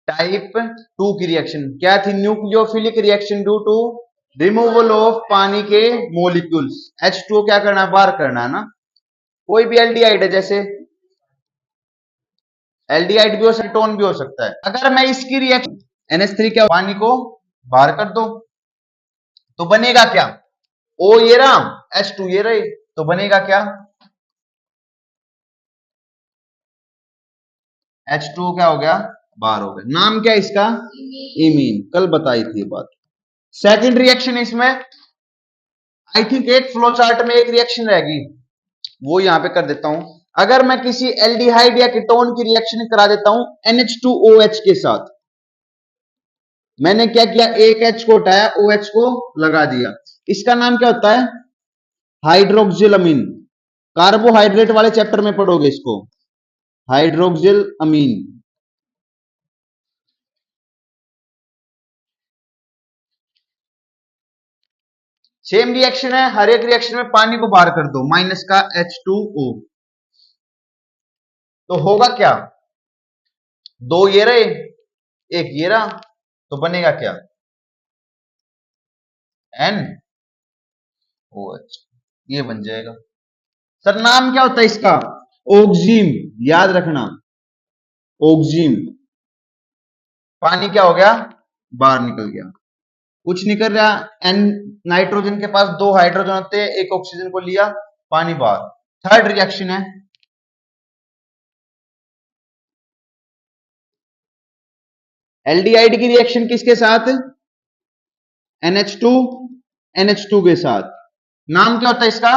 Type 2 की reaction क्या थी? Nucleophilic reaction due to removal of पानी के मोलिक्यूल्स। H2O क्या करना है? बाहर करना है ना। कोई भी एल्डिहाइड है, जैसे एल्डिहाइड भी हो सकता है, टोन भी हो सकता है। अगर मैं इसकी रिएक्शन NH3 क्या पानी को बाहर कर दो तो बनेगा क्या? O ये रहा, H2 ये रहे, तो बनेगा क्या? H2 क्या हो गया? बाहर हो गया। नाम क्या है इसका? इमीन। कल बताई थी बात। सेकंड रिएक्शन इसमें आई थिंक एक फ्लो चार्ट में एक रिएक्शन रहेगी, वो यहां पे कर देता हूं। अगर मैं किसी एल्डिहाइड या कीटोन की रिएक्शन करा देता हूं NH2OH के साथ, मैंने क्या किया? एक H को हटाया, OH को लगा दिया। इसका नाम क्या होता है? हाइड्रोक्सिल अमीन। कार्बोहाइड्रेट वाले चैप्टर में पढ़ोगे इसको, हाइड्रोक्सिल अमीन। सेम रिएक्शन है, हर एक रिएक्शन में पानी को बाहर कर दो, माइनस का H2O, तो होगा क्या? दो ये रहे, एक ये रहा, तो बनेगा क्या? NOH, ये बन जाएगा। सर नाम क्या होता है इसका? ऑक्सीम। याद रखना, ऑक्सीम। पानी क्या हो गया? बाहर निकल गया। कुछ नहीं कर रहा। एन नाइट्रोजन के पास दो हाइड्रोजन होते हैं, एक ऑक्सीजन को लिया, पानी बाहर। थर्ड रिएक्शन है एल्डिहाइड की रिएक्शन किसके साथ? NH2 NH2 के साथ। नाम क्या होता है इसका?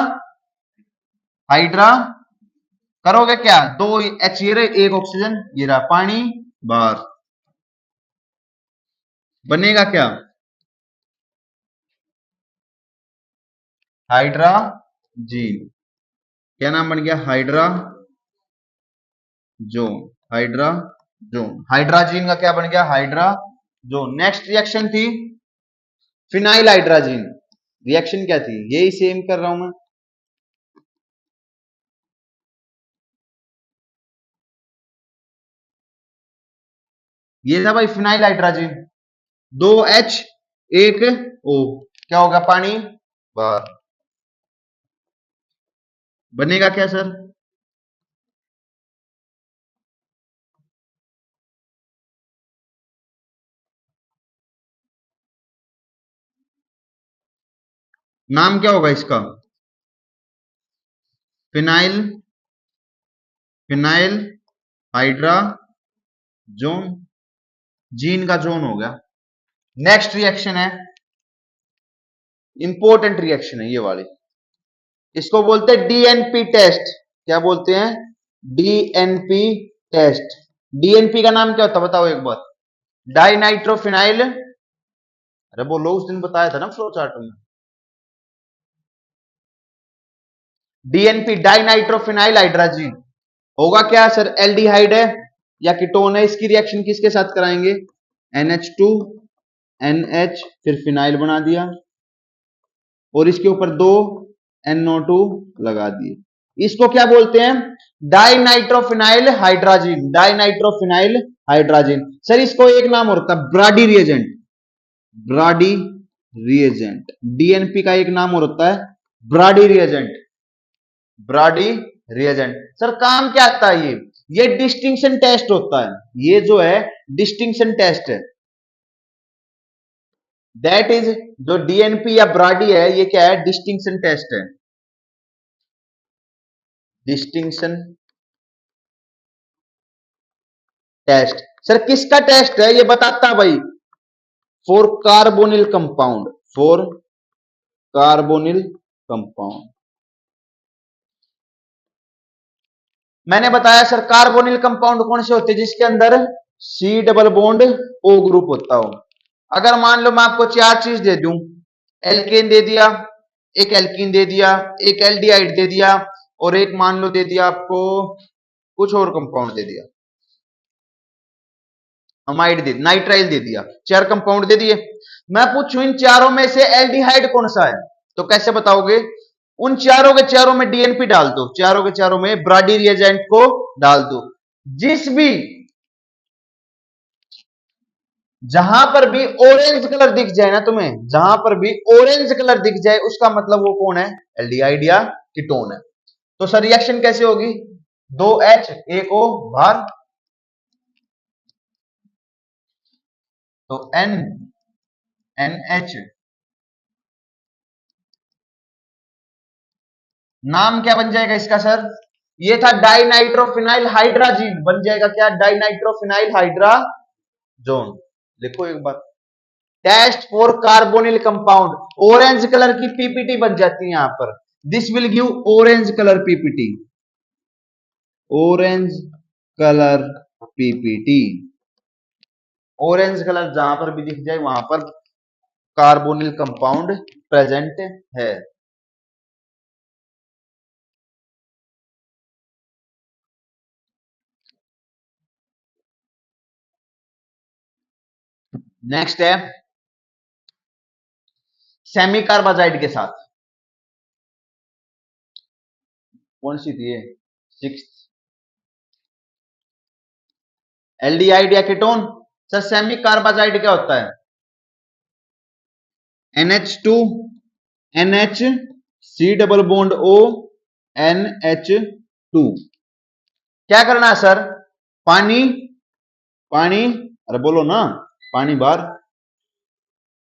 हाइड्रा। करोगे क्या? दो H ये रहे, एक ऑक्सीजन ये रहा, पानी बाहर। बनेगा क्या? हाइड्राजीन। क्या नाम बन गया? हाइड्राजोन। हाइड्राजोन। हाइड्राजीन का क्या बन गया? हाइड्राजोन। नेक्स्ट रिएक्शन थी फिनाइल हाइड्राजीन। रिएक्शन क्या थी? यही सेम कर रहा हूं मैं। ये था भाई फिनाइल हाइड्राजीन। दो H एक O, क्या होगा? पानी बाहर। बनेगा क्या सर? नाम क्या होगा इसका? Phenyl phenyl hydrazone. जीन का जोन हो गया। नेक्स्ट रिएक्शन है, इंपॉर्टेंट रिएक्शन है ये वाली, इसको बोलते हैं DNP टेस्ट। क्या बोलते हैं? DNP test. DNP का नाम क्या होता है बताओ एक बार? Di nitrophenyl. अरे बोलो, उस दिन बताया था ना फ्लो चार्ट में। DNP di nitrophenyl hydrazine. होगा क्या सर? एल्डिहाइड है या कीटोन है, इसकी रिएक्शन किसके साथ कराएंगे? NH2 NH, फिर फिनाइल बना दिया, और इसके ऊपर दो NO2 लगा दिए। इसको क्या बोलते हैं? Di nitrophenyl hydrazine. Di nitrophenyl hydrazine. Sir इसको एक नाम और होता है Brady reagent. Brady reagent. DNP का एक नाम और होता है Brady reagent. Brady reagent. Sir काम क्या आता है ये डिस्टिंक्शन टेस्ट होता है। ये जो है डिस्टिंक्शन टेस्ट है। दैट इज, जो DNP या ब्राडी है, ये क्या है? डिस्टिंक्शन टेस्ट है। Distinction test. सर किसका टेस्ट है ये बताता भाई? For carbonyl compound. For carbonyl compound. मैंने बताया सर कार्बोनिल कंपाउंड कौन से होते हैं? जिसके अंदर C double bond O group होता हो। अगर मान लो मैं आपको चार चीज दे दूं, एल्केन दे दिया, एक एल्कीन दे दिया, एक एल्डिहाइड दे दिया, और एक मान लो दे दिया आपको कुछ और कंपाउंड दे दिया, अमाइड दे, नाइट्राइल दे दिया, चार कंपाउंड दे दिए। मैं पूछूं इन चारों में से एल्डिहाइड कौन सा है, तो कैसे बताओगे? उन चारों के चारों में DNP डाल दो, चारों के चारों में ब्राडी रिएजेंट को डाल दो। जिस भी जहां पर भी ऑरेंज कलर दिख जाए ना तुम्हें, जहां पर भी ऑरेंज कलर दिख जाए उसका मतलब वो कौन है, एल्डिहाइड या कीटोन है। तो सर रिएक्शन कैसे होगी, 2H 1O बार, तो NH, नाम क्या बन जाएगा इसका सर, ये था डाइनाइट्रोफिनाइल हाइड्राजीन, बन जाएगा क्या, डाइनाइट्रोफिनाइल हाइड्राजोन। देखो एक बार, test for carbonyl compound, orange colour की पीपीटी बन जाती है यहां पर, this will give orange colour PPT, orange colour PPT, orange colour जहां पर भी दिख जाए वहां पर कार्बोनिल कंपाउंड प्रेजेंट है। नेक्स्ट है सेमी कार्बाजाइड के साथ, कौन सी थी ये, सिक्स, एल्डिहाइड या कीटोन, सर सेमी कार्बाजाइड क्या होता है, NH2 NH C double bond O NH2, क्या करना है सर, पानी, पानी, अरे बोलो ना, पानी बार,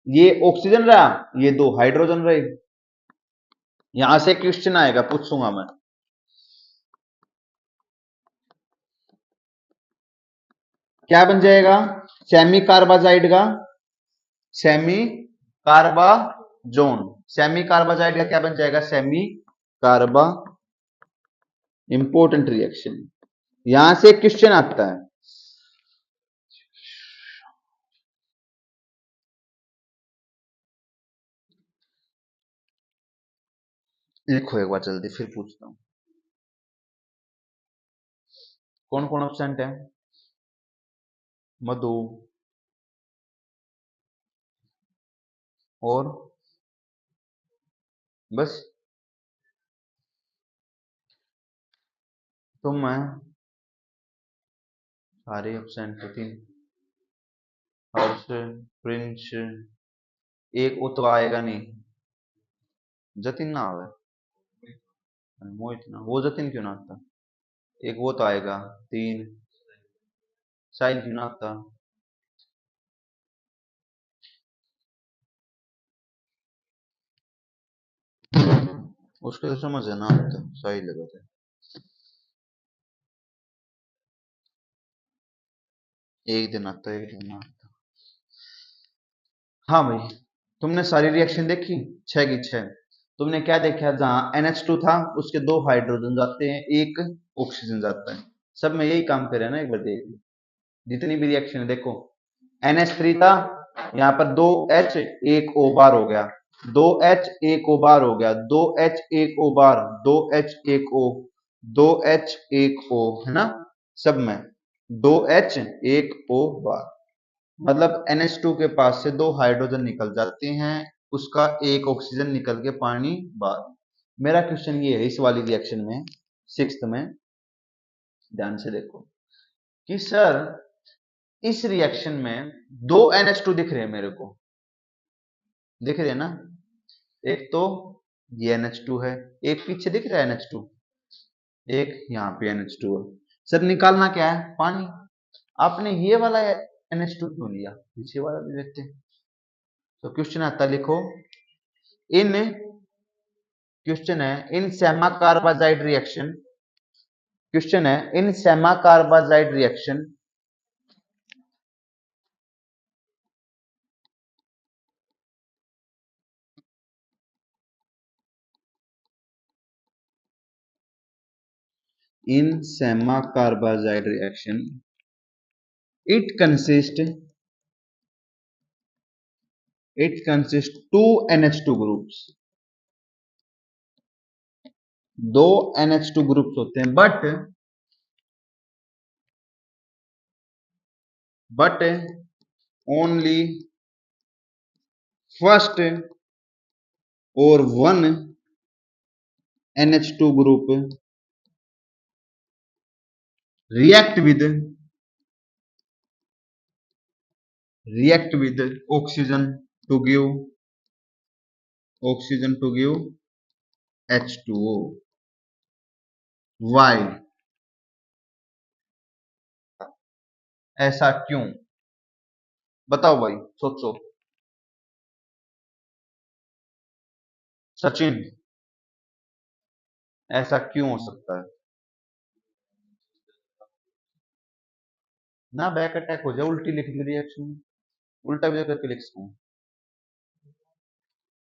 ये ऑक्सीजन रहा, ये दो हाइड्रोजन रहे, यहां से क्वेश्चन आएगा, पूछूंगा मैं, क्या बन जाएगा, सेमी कार्बाजाइड का, सेमी कार्बाजोन, सेमी कार्बाजाइड का क्या बन जाएगा, सेमी कार्बा, इंपॉर्टेंट रिएक्शन, यहां से क्वेश्चन आता है। लिखो एक बार जल्दी फिर पूछता हूं, कौन कौन ऑप्शन है, मधु और बस, तो मैं, सारे ऑप्शन तो तीन, हर्ष, प्रिंस, एक वो तो आएगा नहीं, जतिन ना आवे, मोहित ना, वो जतिन क्यों ना आता, एक वो तो आएगा, तीन, साहिल क्यों ना आता, उसके तो समझ है ना आता, साहिल लगा था, एक दिन आता एक दिन ना आता। हाँ भाई, तुमने सारी रिएक्शन देखी, छह की छह, तुमने क्या देखा, जहां NH2 था उसके दो हाइड्रोजन जाते हैं, एक ऑक्सीजन जाता है, सब में यही काम करे ना, एक बार देख लो, जितनी भी रिएक्शन है देखो, NH3 था, यहाँ पर दो H एक O बार हो गया, दो H एक O बार हो गया, दो H एक O बार, दो H एक O, दो H एक O, है ना, सब में दो H एक O बार, मतलब NH2 के पास से दो हाइड्रोजन निकल जाते हैं, उसका एक ऑक्सीजन निकल के पानी बाहर। मेरा क्वेश्चन ये है इस वाली रिएक्शन में, सिक्स्थ में, ध्यान से देखो कि सर इस रिएक्शन में दो NH2 दिख रहे हैं मेरे को, दिख रहे हैं ना, एक तो ये NH2 है, एक पीछे दिख रहा है NH2, एक यहाँ पे NH2 है, सर निकालना क्या है, पानी, आपने ये वाला NH2 क्यों लिया, पीछे वाला भी देखते हैं। तो क्वेश्चन आता, लिखो, इन, क्वेश्चन है in semicarbazide reaction, question है in semicarbazide reaction, in sema carbazide reaction it consists two NH2 groups, दो NH2 ग्रुप्स होते हैं, बट ओनली फर्स्ट और one NH2 group react with react with oxygen to give H2O. Why? ऐसा क्यों? बताओ भाई, सोचो। सचिन, ऐसा क्यों हो सकता है? ना बैक अटैक हो जाए, उल्टी लिख दी रिएक्शन, उल्टा भी करके लिख सकूं।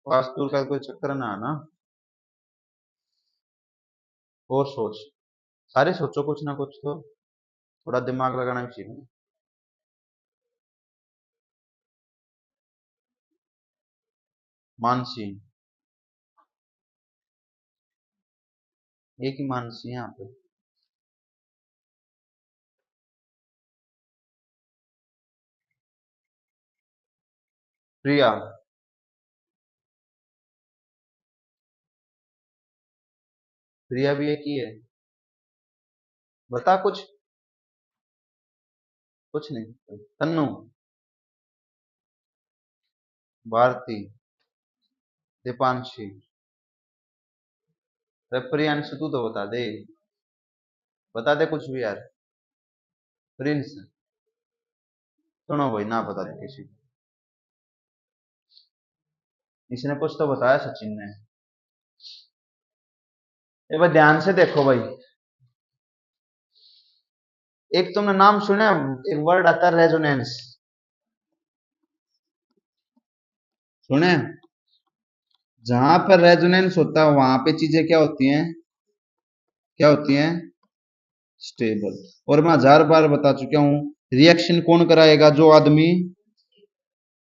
वास्तु का कोई चक्कर ना आना। और सोच, सारे सोचो कुछ ना कुछ तो, थोड़ा दिमाग लगाना भी चाहिए। मानसी, एक ही मानसी है यहाँ पे। प्रिया, प्रिया भी एक ही है। बता कुछ। कुछ नहीं। तन्नू, भारती, दीपांशी। अरे प्रियांशु, तू तो बता दे, बता दे कुछ भी यार। प्रिंस, सुनो भाई, ना बता दे किसी को। इसने कुछ तो बताया सचिन ने। ये भाई ध्यान से देखो भाई, एक तुमने नाम सुना है, एक वर्ड आता है रेजोनेंस, सुने? जहां पर रेजोनेंस होता है वहां पे चीजें क्या होती हैं? क्या होती हैं? स्टेबल। और मैं 1000 बार बता चुका हूं, रिएक्शन कौन कराएगा? जो आदमी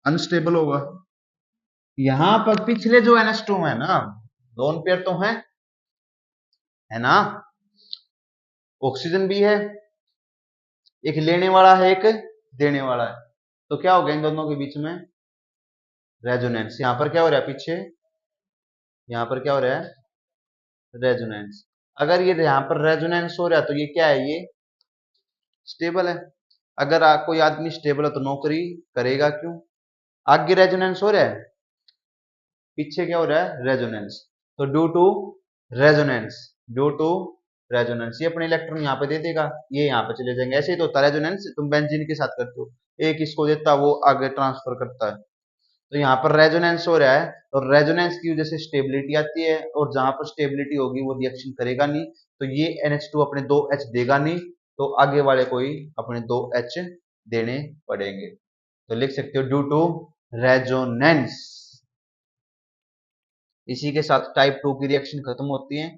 अनस्टेबल होगा। यहां पर पिछले जो NH2 है ना, दोनों पेयर तो है ना? ऑक्सीजन भी है, एक लेने वाला है, एक देने वाला है। तो क्या हो गया इन दोनों के बीच में? रेजोनेंस। यहां पर क्या हो रहा है पीछे? यहां पर क्या हो रहा है? रेजोनेंस। अगर ये यहां पर रेजोनेंस हो रहा है तो ये क्या है? ये स्टेबल है। अगर कोई आदमी स्टेबल है तो नौकरी करेगा क्यों? आगे रेजोनेंस हो रहा है, पीछे क्या हो रहा है? रेजोनेंस। तो रेजोनेंस ड्यू टू रेजोनेंस ये अपने इलेक्ट्रॉन यहाँ पे दे देगा, ये यहाँ पे चले जाएंगे। ऐसे ही तो होता है रेजोनेंस, तुम बेंजीन के साथ करते हो, एक इसको देता वो आगे ट्रांसफर करता है। तो यहाँ पर रेजोनेंस हो रहा है, और रेजोनेंस की वजह से स्टेबिलिटी आती है, और जहां पर स्टेबिलिटी होगी वो रिएक्शन करेगा नहीं, तो ये NH2 अपने 2H देगा नहीं, तो आगे वाले को ही अपने 2H देने पड़ेंगे। तो लिख सकते हो ड्यू टू रेजोनेंस। इसी के साथ टाइप 2 की रिएक्शन खत्म होती है,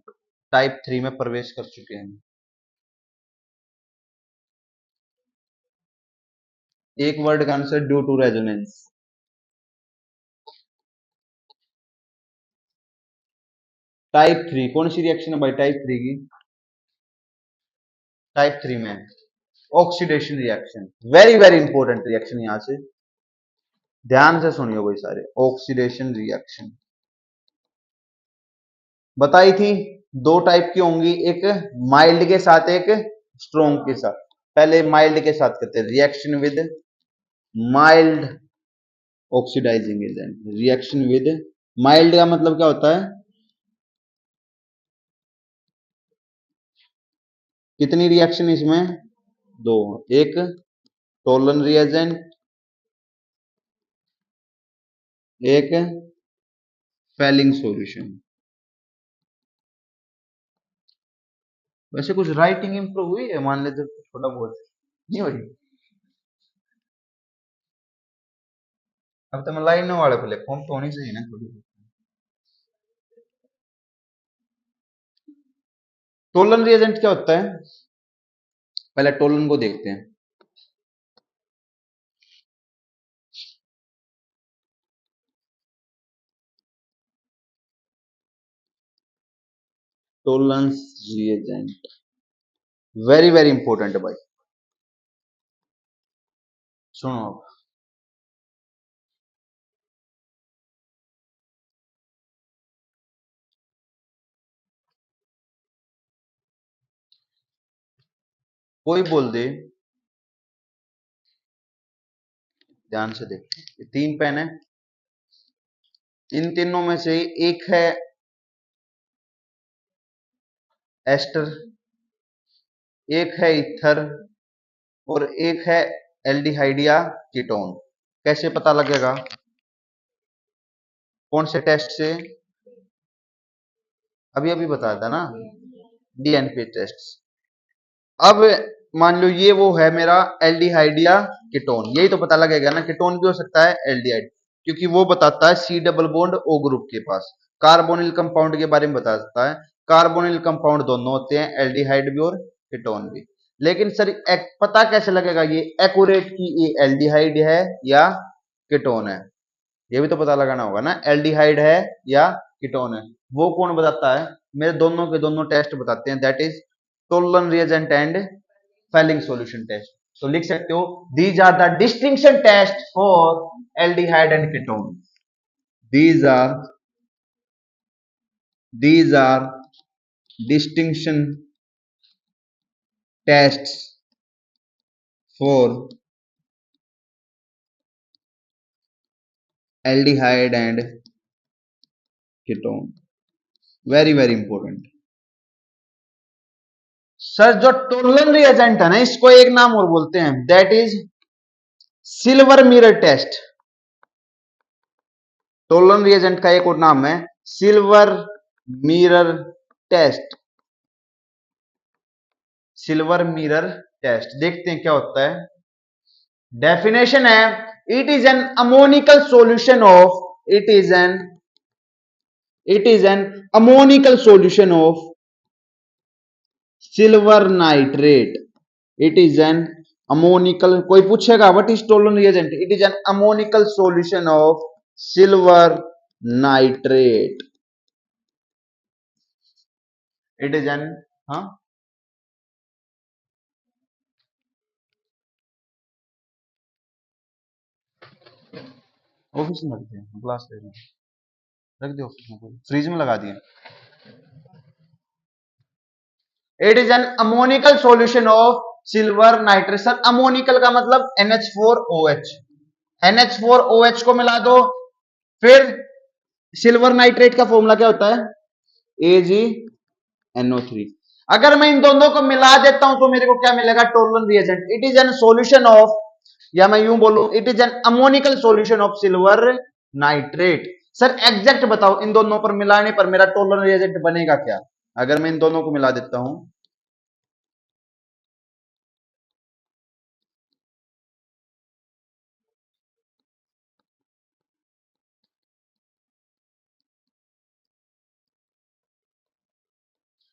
टाइप 3 में प्रवेश कर चुके हैं। एक वर्ड का answer due to resonance. Type 3 कौन सी रिएक्शन है भाई? टाइप 3 की, टाइप 3 में oxidation reaction, very very important reaction. यहां से ध्यान से सुनियो भाई सारे, ऑक्सीडेशन रिएक्शन बताई थी। दो टाइप की होंगी, एक माइल्ड के साथ, एक स्ट्रोंग के साथ। पहले माइल्ड के साथ करते हैं, reaction with mild oxidising agent. Reaction with mild का मतलब क्या होता है? कितनी रिएक्शन इसमें? दो। एक टोलन रिएजेंट, एक फेलिंग सॉल्यूशन। वैसे कुछ राइटिंग इंप्रूव हुई है मान लेते थोड़ा बहुत? नहीं हुई? अब तो मैं लाइनों वाले पे लिखूं, तो होनी चाहिए ना थोड़ी। टोलन रिएजेंट क्या होता है? पहले टोलन को देखते हैं। Tollens reagent very very important है भाई। सुनो अब, कोई बोल दे ध्यान से देखो, ये 3 पेन है, इन तीनों में से एक है एस्टर, एक है इथर और एक है एल्डिहाइड या कीटोन। कैसे पता लगेगा? कौन से टेस्ट से? अभी अभी बताया था ना, डीएनपी टेस्ट। अब मान लो ये वो है मेरा एल्डिहाइड या कीटोन, यही तो पता लगेगा ना। कीटोन भी हो सकता है एल्डिहाइड, क्योंकि वो बताता है C double bond O group के पास। कार्बोनिल कंपाउंड के बारे में बताता है, कार्बोनिल कंपाउंड दोनों होते हैं, एल्डिहाइड भी और कीटोन भी। लेकिन सर पता कैसे लगेगा ये एक्यूरेट कि ये एल्डिहाइड है या कीटोन है? ये भी तो पता लगाना होगा ना, एल्डिहाइड है या कीटोन है। वो कौन बताता है? मेरे दोनों के दोनों टेस्ट बताते हैं, that is Tollen reagent and Fehling solution test. तो लिख सकते हो, these are the distinction test for aldehyde and ketone. These are distinction tests for aldehyde and ketone, very very important। Sir जो टोलन रिएजेंट है ना, इसको एक नाम और बोलते हैं, that is silver mirror test. Tollen reagent का एक और नाम है silver mirror test. Silver mirror test, देखते हैं क्या होता है। डेफिनेशन है, it is an ammoniacal solution of, it is an ammoniacal solution of silver nitrate. It is an ammoniacal, कोई पूछेगा what is Tollen reagent, it is an ammoniacal solution of silver nitrate. It is an, हाँ office में रखते हैं, glass ले रख दे office में, कोई फ्रीज में लगा दिए। It is an ammoniacal solution of silver nitrate. Sir ammoniacal का मतलब NH4OH, NH4OH को मिला दो, फिर सिल्वर नाइट्रेट का फॉर्मूला क्या होता है? AgNO3। अगर मैं इन दोनों को मिला देता हूं तो मेरे को क्या मिलेगा? Tollens reagent. It is an solution of, या मैं यूं बोलूं, it is an ammoniacal solution of silver nitrate. Sir exact बताओ, इन दोनों पर मिलाने पर मेरा टोलन रिएजेंट बनेगा क्या? अगर मैं इन दोनों को मिला देता हूं,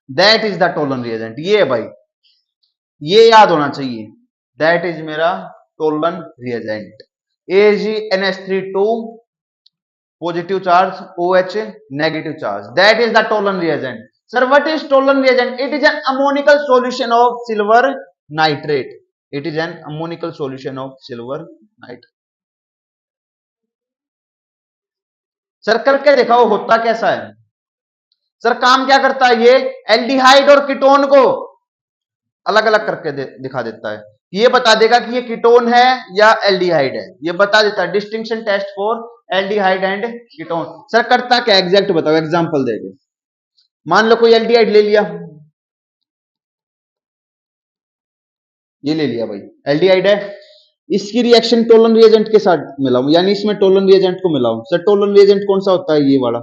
that is the Tollens reagent. ये है भाई, ये याद होना चाहिए, दैट इज मेरा Tollens reagent. AgNH3 2 positive charge, OH negative charge, that is the Tollens reagent. Sir what is Tollen reagent? It is an ammoniacal solution of silver nitrate. It is an ammoniacal solution of silver nitrate. Sir करके दिखाओ होता कैसा है। Sir काम क्या करता है ये? एल्डिहाइड और कीटोन को अलग अलग करके दिखा देता है। ये बता देगा कि ये कीटोन है या एल्डिहाइड है, ये बता देता है। Distinction test for aldehyde and ketone. Sir करता क्या? एग्जैक्ट बताओ, एग्जांपल दे दो। मान लो कोई एल्डिहाइड ले लिया, ये ले लिया भाई, एल्डिहाइड है, इसकी रिएक्शन टोलन रिएजेंट के साथ मिलाऊं, यानी इसमें टोलन रिएजेंट को मिलाऊं। सर टोलन रिएजेंट कौन सा होता है? ये वाला।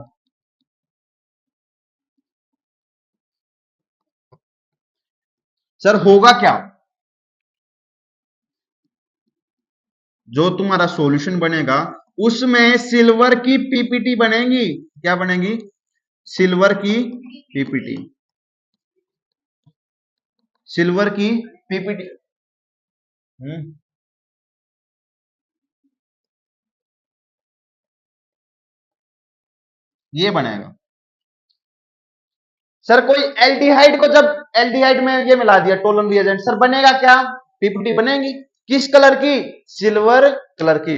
सर होगा क्या? जो तुम्हारा सॉल्यूशन बनेगा उसमें सिल्वर की पीपीटी बनेगी। क्या बनेगी? सिल्वर की पीपीटी, सिल्वर की पीपीटी। ये बनेगा। सर कोई एल्डिहाइड को, जब एल्डिहाइड में ये मिला दिया टोलन रिएजेंट, सर बनेगा क्या? पीपीटी बनेगी। किस कलर की? सिल्वर कलर की,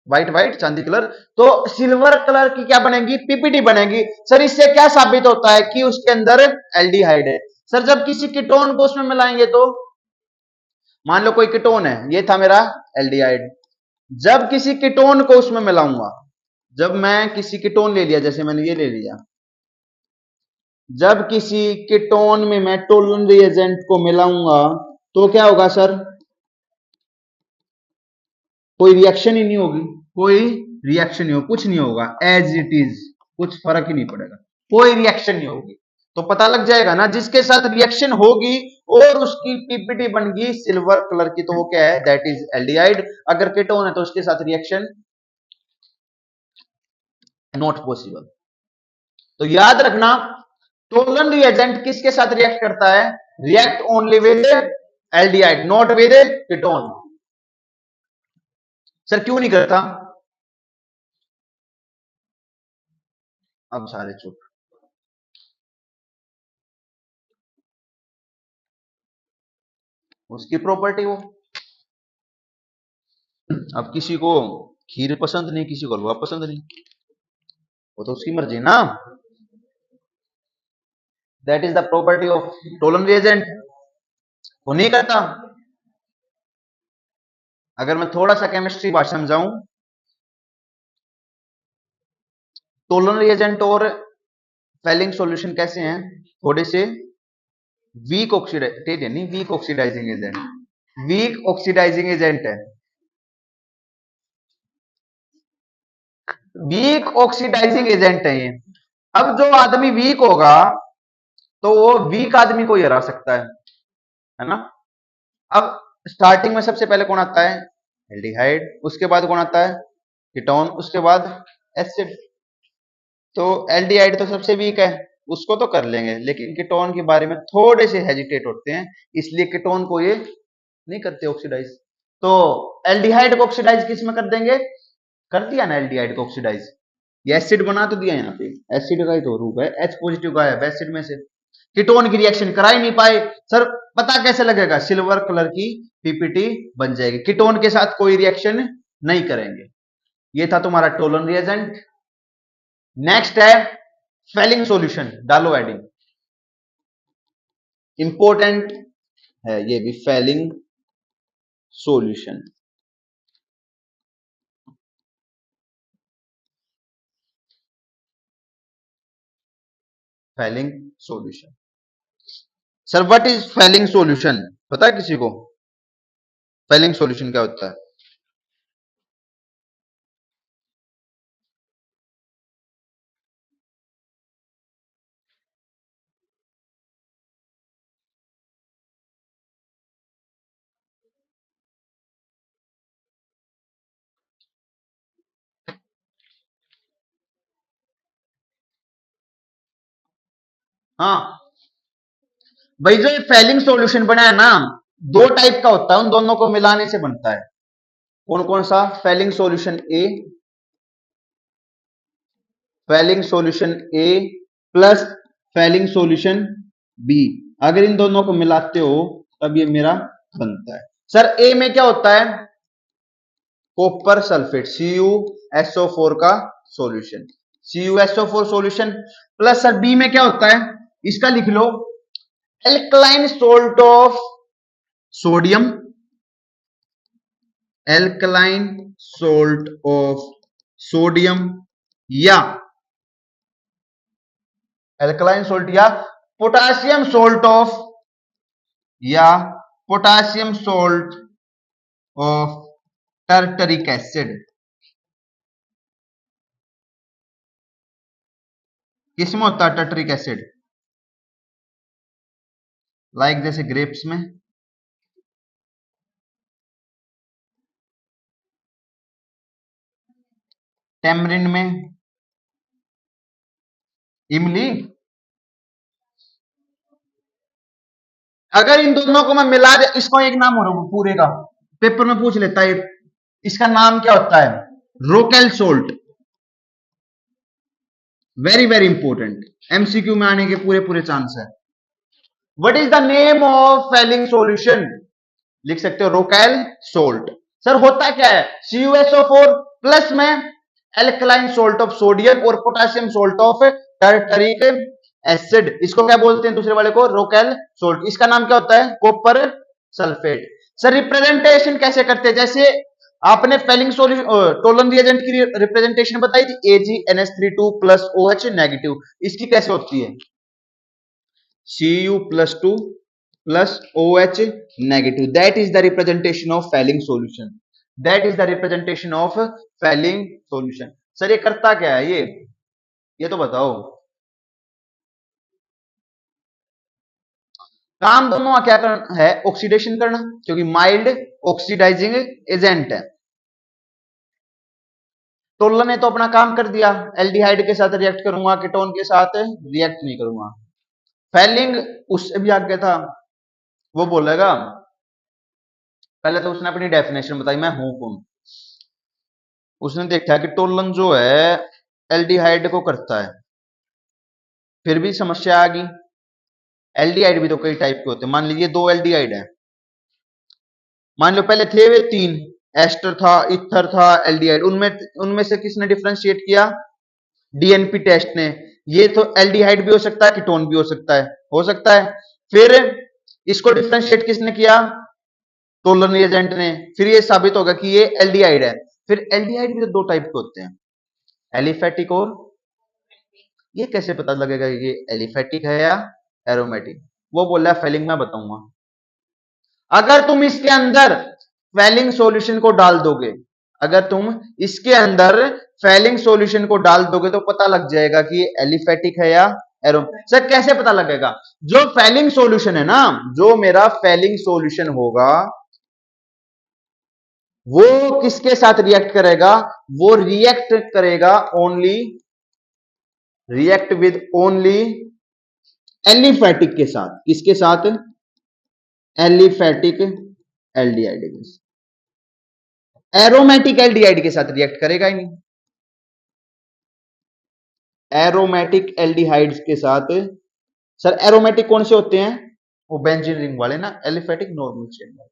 व्हाइट व्हाइट चांदी कलर। तो सिल्वर कलर की क्या बनेगी? पीपीटी बनेगी। सर इससे क्या साबित होता है? कि उसके अंदर एल्डिहाइड है। सर जब किसी कीटोन को उसमें मिलाएंगे तो, मान लो कोई कीटोन है, ये था मेरा एल्डिहाइड, जब किसी कीटोन को उसमें मिलाऊंगा, जब मैं किसी कीटोन ले लिया, जैसे मैंने ये ले लिया, जब किसी कीटोन में मैं टोलन रिएजेंट को मिलाऊंगा तो क्या होगा सर? कोई रिएक्शन ही नहीं होगी, कोई रिएक्शन नहीं होगा, कुछ नहीं होगा, एज इट इज, कुछ फर्क ही नहीं पड़ेगा, कोई रिएक्शन नहीं होगी। तो पता लग जाएगा ना, जिसके साथ रिएक्शन होगी और उसकी पीपीटी बन गई सिल्वर कलर की, तो वो क्या है? That is aldehyde. अगर कीटोन है तो उसके साथ रिएक्शन नॉट पॉसिबल। तो याद रखना, टोलन रिएजेंट किसके साथ रिएक्ट करता है? React only with aldehyde, not with ketone. Sir क्यों नहीं करता? अब सारे चुप। उसकी प्रॉपर्टी वो, अब किसी को खीर पसंद नहीं, किसी को हलवा पसंद नहीं, वो तो उसकी मर्जी ना। That is the property of Tollens reagent. वो नहीं करता। अगर मैं थोड़ा सा केमिस्ट्री भाषा समझाऊं, टोलन रिएजेंट और फेलिंग सॉल्यूशन कैसे हैं? थोड़े से वीक ऑक्सीडाइज, नहीं weak oxidising agent, weak oxidising agent है, वीक ऑक्सीडाइजिंग एजेंट है ये। अब जो आदमी वीक होगा तो वो वीक आदमी को ही हरा सकता है ना। अब स्टार्टिंग में सबसे पहले कौन आता है? एल्डिहाइड। उसके बाद कौन आता है? कीटोन। उसके बाद एसिड। तो एल्डिहाइड तो सबसे वीक है, उसको तो कर लेंगे, लेकिन कीटोन के बारे में थोड़े से हेजिटेट होते हैं, इसलिए कीटोन को ये नहीं करते ऑक्सीडाइज। तो एल्डिहाइड को ऑक्सीडाइज किस में कर देंगे? कर दिया ना एल्डिहाइड को ऑक्सीडाइज, ये एसिड बना तो दिया यहाँ पे, एसिड का ही तो रूप है, एच पॉजिटिव का है एसिड में से। कीटोन की रिएक्शन करा ही नहीं पाए। सर पता कैसे लगेगा? सिल्वर कलर की पीपीटी बन जाएगी, कीटोन के साथ कोई रिएक्शन नहीं करेंगे। ये था तुम्हारा टोलन रिएजेंट। नेक्स्ट है फेलिंग सॉल्यूशन, डालो एडिंग, इंपॉर्टेंट है ये भी, Fehling solution. Fehling solution, sir what is Fehling solution? पता है किसी को फेलिंग सॉल्यूशन क्या होता है? हाँ भाई, जो ये फेलिंग सॉल्यूशन बना है ना, दो टाइप का होता है, उन दोनों को मिलाने से बनता है। कौन कौन सा? फेलिंग सॉल्यूशन ए, फेलिंग सॉल्यूशन ए प्लस फेलिंग सॉल्यूशन बी। अगर इन दोनों को मिलाते हो तब ये मेरा बनता है। सर ए में क्या होता है? कॉपर सल्फेट, CuSO4 का solution, CuSO4 solution. Plus sir B में क्या होता है? इसका लिख लो, alkaline salt of sodium, alkaline salt of sodium, या एल्कलाइन सोल्ट या पोटासियम सोल्ट ऑफ, या potassium salt of tartaric acid. किसमें होता है टर्टरिक एसिड? लाइक जैसे ग्रेप्स में, टेमरिन में, इमली। अगर इन दोनों को मैं मिला दे, इसको एक नाम हो पूरे का, पेपर में पूछ लेता है, इसका नाम क्या होता है? Rochelle salt. Very very important, MCQ में आने के पूरे पूरे चांस है। What is the name of Fehling solution? लिख सकते हो रोकेल सोल्ट। सर होता क्या है? CuSO4 प्लस में एल्कलाइन सोल्ट ऑफ सोडियम और potassium salt of tartaric acid, इसको क्या बोलते हैं दूसरे वाले को? रोकेल सोल्ट। इसका नाम क्या होता है? Copper sulphate. सर रिप्रेजेंटेशन कैसे करते हैं? जैसे आपने फेलिंग सोल्यूशन टोलन रिएजेंट की रिप्रेजेंटेशन बताई थी AgNH32 प्लस OH नेगेटिव। इसकी कैसे होती है? Cu+2 plus OH negative. That is the representation of Fehling solution. That is the representation of Fehling solution. Sir ये करता क्या है ये तो बताओ। काम दोनों का क्या करना है? ऑक्सीडेशन करना, क्योंकि माइल्ड ऑक्सीडाइजिंग एजेंट है। टोलन ने तो अपना काम कर दिया, एल्डिहाइड के साथ रिएक्ट करूंगा, कीटोन के साथ रिएक्ट नहीं करूंगा। फेलिंग उससे भी आगे था, वो बोलेगा, पहले तो उसने अपनी डेफिनेशन बताई, मैं हूं कौन। उसने देखा कि टोलन जो है एल्डिहाइड को करता है, फिर भी समस्या आ गई। एल्डिहाइड भी तो कई टाइप के होते हैं, मान लीजिए दो एल्डिहाइड है, मान लो पहले थे वे तीन, एस्टर था, इथर था, एल्डिहाइड, उनमें उनमें से किसने डिफरेंशिएट किया? डीएनपी टेस्ट ने। ये तो एल्डिहाइड भी हो सकता है, कीटोन भी हो सकता है, हो सकता है। फिर इसको डिफरेंशिएट किसने किया? टोलन रिएजेंट ने। फिर ये साबित होगा कि ये एल्डिहाइड है। फिर एल्डिहाइड भी तो दो टाइप के होते हैं, एलिफेटिक और, ये कैसे पता लगेगा ये एलिफेटिक है या एरोमेटिक? वो बोल रहा है फेलिंग में बताऊंगा। अगर तुम इसके अंदर फेलिंग सॉल्यूशन को डाल दोगे, अगर तुम इसके अंदर फेलिंग सॉल्यूशन को डाल दोगे तो पता लग जाएगा कि ये एलिफेटिक है या एरो। सर कैसे पता लगेगा? जो फेलिंग सॉल्यूशन है ना, जो मेरा फेलिंग सॉल्यूशन होगा वो किसके साथ रिएक्ट करेगा? वो रिएक्ट करेगा only, react with only aliphatic के साथ। किसके साथ? एलिफेटिक एल्डिहाइड के साथ। एरोमेटिक एल्डिहाइड के साथ रिएक्ट करेगा ही नहीं। एरोमेटिक एल्डिहाइड्स के साथ, सर एरोमेटिक कौन से होते हैं? वो बेंजीन रिंग वाले ना, एलिफेटिक नॉर्मल चेन वाले।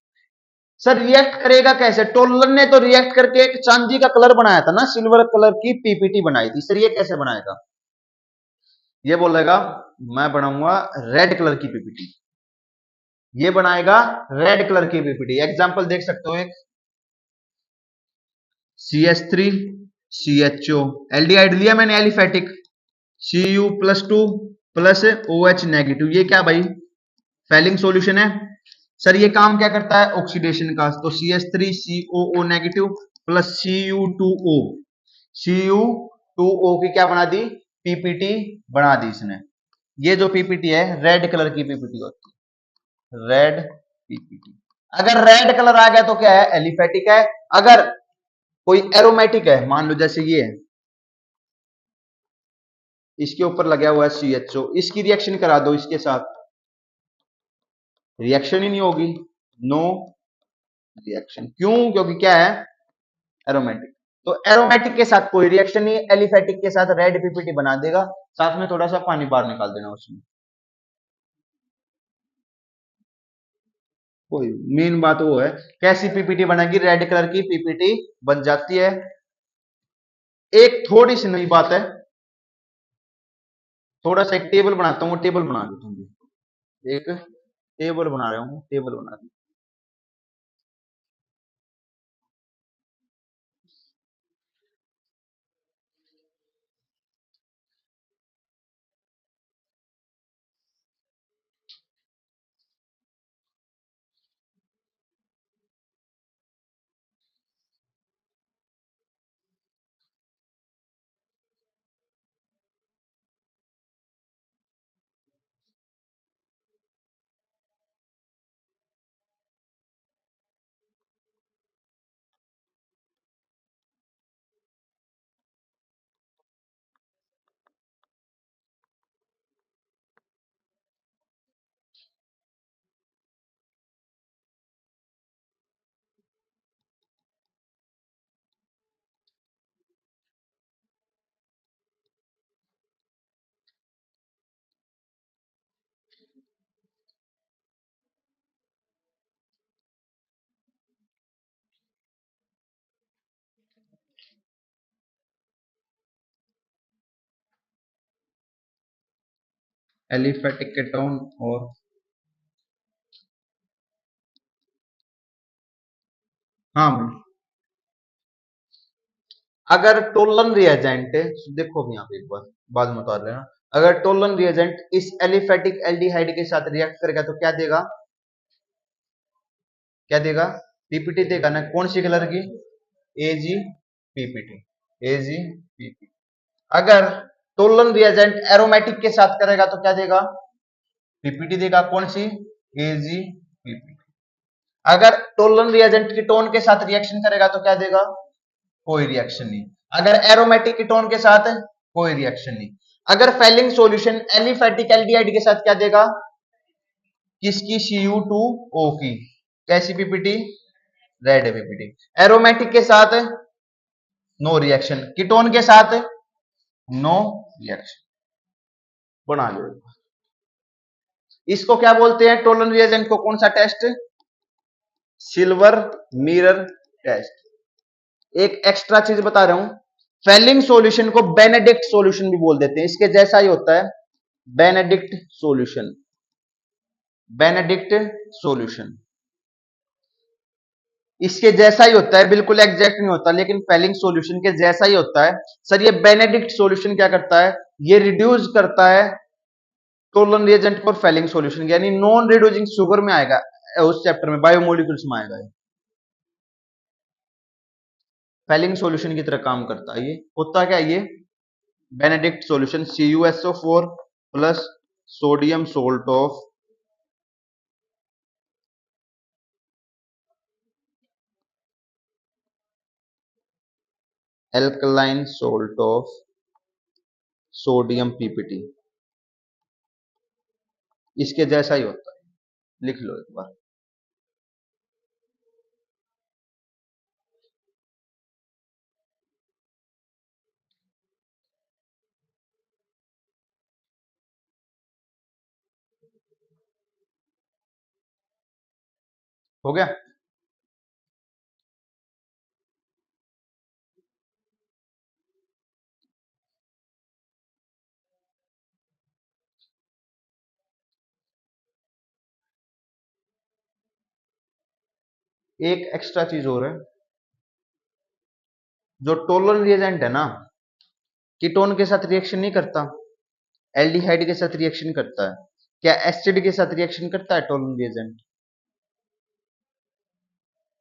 सर रिएक्ट करेगा कैसे? टोलन ने तो रिएक्ट करके एक चांदी का कलर बनाया था ना, सिल्वर कलर की पीपीटी बनाई थी। सर ये कैसे बनाएगा? ये बोलेगा मैं बनाऊंगा रेड कलर की पीपीटी, ये बनाएगा रेड कलर की पीपीटी। एग्जांपल देख सकते हो, एक CH3CHO एल्डिहाइड लिया मैंने aliphatic, Cu+2 plus OH negative, ये क्या भाई? फेलिंग सॉल्यूशन है। सर ये काम क्या करता है? ऑक्सीडेशन का। तो CH3COO negative plus Cu2O, Cu2O की क्या बना दी? पीपीटी बना दी इसने। ये जो पीपीटी है रेड कलर की पीपीटी होती है, रेड पीपीटी। अगर रेड कलर आ गया तो क्या है? एलिफेटिक है। अगर कोई एरोमेटिक है, मान लो जैसे ये है, इसके ऊपर लगा हुआ है CHO, इसकी रिएक्शन करा दो इसके साथ, रिएक्शन ही नहीं होगी, नो रिएक्शन। क्यों? क्योंकि क्या है? एरोमेटिक। तो एरोमेटिक के साथ कोई रिएक्शन नहीं, एलिफेटिक के साथ रेड पीपीटी बना देगा, साथ में थोड़ा सा पानी बाहर निकाल देना उसमें। कोई मेन बात वो है, कैसी पीपीटी बनेगी? रेड कलर की पीपीटी बन जाती है। एक थोड़ी सी नई बात है, थोड़ा सा एक टेबल बनाता हूँ, टेबल बना दो तुम भी। एक टेबल बना रहा हूँ, टेबल बना दी। एलिफेटिक केटोन और, हाँ भाई अगर टोलन रिएजेंट, देखो भी यहाँ पे एक बार बाद में बता लेना, अगर टोलन रिएजेंट इस एलिफेटिक एल्डिहाइड के साथ रिएक्ट करेगा तो क्या देगा, क्या देगा, पीपीटी देगा ना। कौन सी कलर की, एजी पीपीटी, एजी पीपीटी। अगर टोलन रिएजेंट एरोमेटिक के साथ करेगा तो क्या देगा, पीपीटी देगा। कौन सी, एजी पीपीटी। अगर टोलन रिएजेंट कीटोन के साथ रिएक्शन करेगा तो क्या देगा, कोई रिएक्शन नहीं। अगर एरोमेटिक कीटोन के साथ कोई रिएक्शन नहीं। अगर फेलिंग सॉल्यूशन एलिफेटिक एल्डिहाइड के साथ क्या देगा, किसकी, Cu2O की, कैसी पीपीटी, रेड पीपीटी। एरोमेटिक के साथ नो रिएक्शन, कीटोन के साथ नो रिएक्शन। बना लो। इसको क्या बोलते हैं, टोलन रिएजेंट को, कौन सा टेस्ट, सिल्वर मिरर टेस्ट। एक एक्स्ट्रा चीज बता रहा हूं, फेलिंग सॉल्यूशन को बेनेडिक्ट सॉल्यूशन भी बोल देते हैं, इसके जैसा ही होता है बेनेडिक्ट सॉल्यूशन, बेनेडिक्ट सॉल्यूशन इसके जैसा ही होता है, बिल्कुल एग्जैक्ट नहीं होता लेकिन फेलिंग सॉल्यूशन के जैसा ही होता है। सर ये बेनेडिक्ट सॉल्यूशन क्या करता है, ये रिड्यूस करता है टोलन रिएजेंट पर फेलिंग सॉल्यूशन, यानी नॉन रिड्यूसिंग शुगर में आएगा, उस चैप्टर में बायोमोलिक्यूल्स में आएगा। फेलिंग सॉल्यूशन की तरह काम करता है। ये होता क्या, ये Benedict solution CuSO4 plus sodium salt of alkaline salt of sodium PPT, इसके जैसा ही होता है, लिख लो एक बार। हो गया। एक एक्स्ट्रा चीज और है, जो टोलन रिएजेंट है ना, कीटोन के साथ रिएक्शन नहीं करता, एल्डिहाइड के साथ रिएक्शन करता है। क्या एसिड के साथ रिएक्शन करता है टोलन रिएजेंट,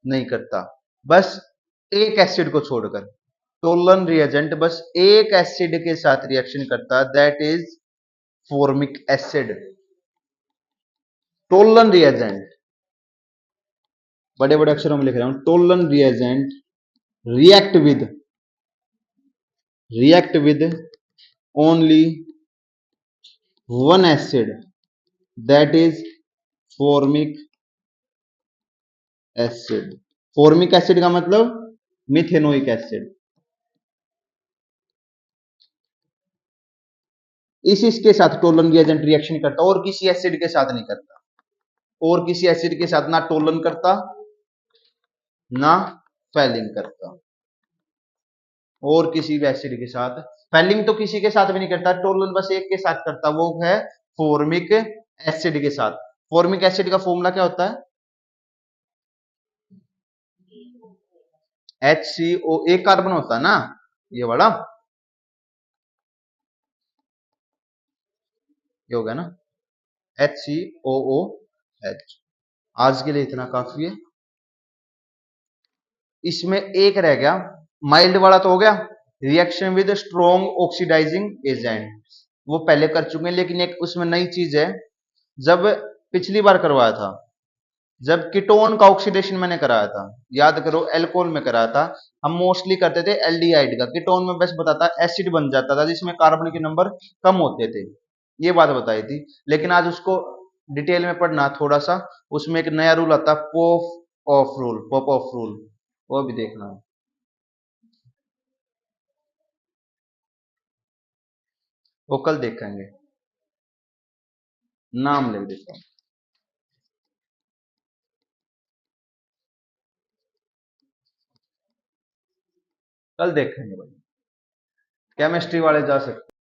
नहीं करता, बस एक एसिड को छोड़कर। टोलन रिएजेंट बस एक एसिड के साथ रिएक्शन करता है, that is formic acid. Tollens reagent, बड़े बड़े अक्षरों में लिख रहा हूं, Tollens reagent react with only one acid, that is formic acid. Formic acid का मतलब मिथेनोइक एसिड। इसके साथ टोलन रिएजेंट रिएक्शन करता, और किसी एसिड के साथ नहीं करता, और किसी एसिड के साथ ना टोलन करता ना फेलिंग करता, और किसी भी एसिड के साथ। फेलिंग तो किसी के साथ भी नहीं करता, टोलन बस एक के साथ करता, वो है फॉर्मिक एसिड के साथ। फॉर्मिक एसिड का फॉर्मूला क्या होता है, HCO, एक कार्बन होता है ना, ये वाला, ये हो गया ना, HCOOH। आज के लिए इतना काफी है। इसमें एक रह गया, माइल्ड वाला तो हो गया, reaction with strong oxidising agent, वो पहले कर चुके हैं, लेकिन एक उसमें नई चीज है। जब पिछली बार करवाया था, जब कीटोन का ऑक्सीडेशन मैंने कराया था, याद करो एल्कोहल में कराया था, हम मोस्टली करते थे एल्डिहाइड का, कीटोन में बस बताता एसिड बन जाता था जिसमें कार्बन के नंबर कम होते थे, ये बात बताई थी। लेकिन आज उसको डिटेल में पढ़ना थोड़ा सा, उसमें एक नया रूल आता है, पॉप ऑफ रूल, वो भी देखना है, वो कल देखेंगे, नाम लिख देता हूँ, कल देखेंगे भाई। केमिस्ट्री वाले जा सकते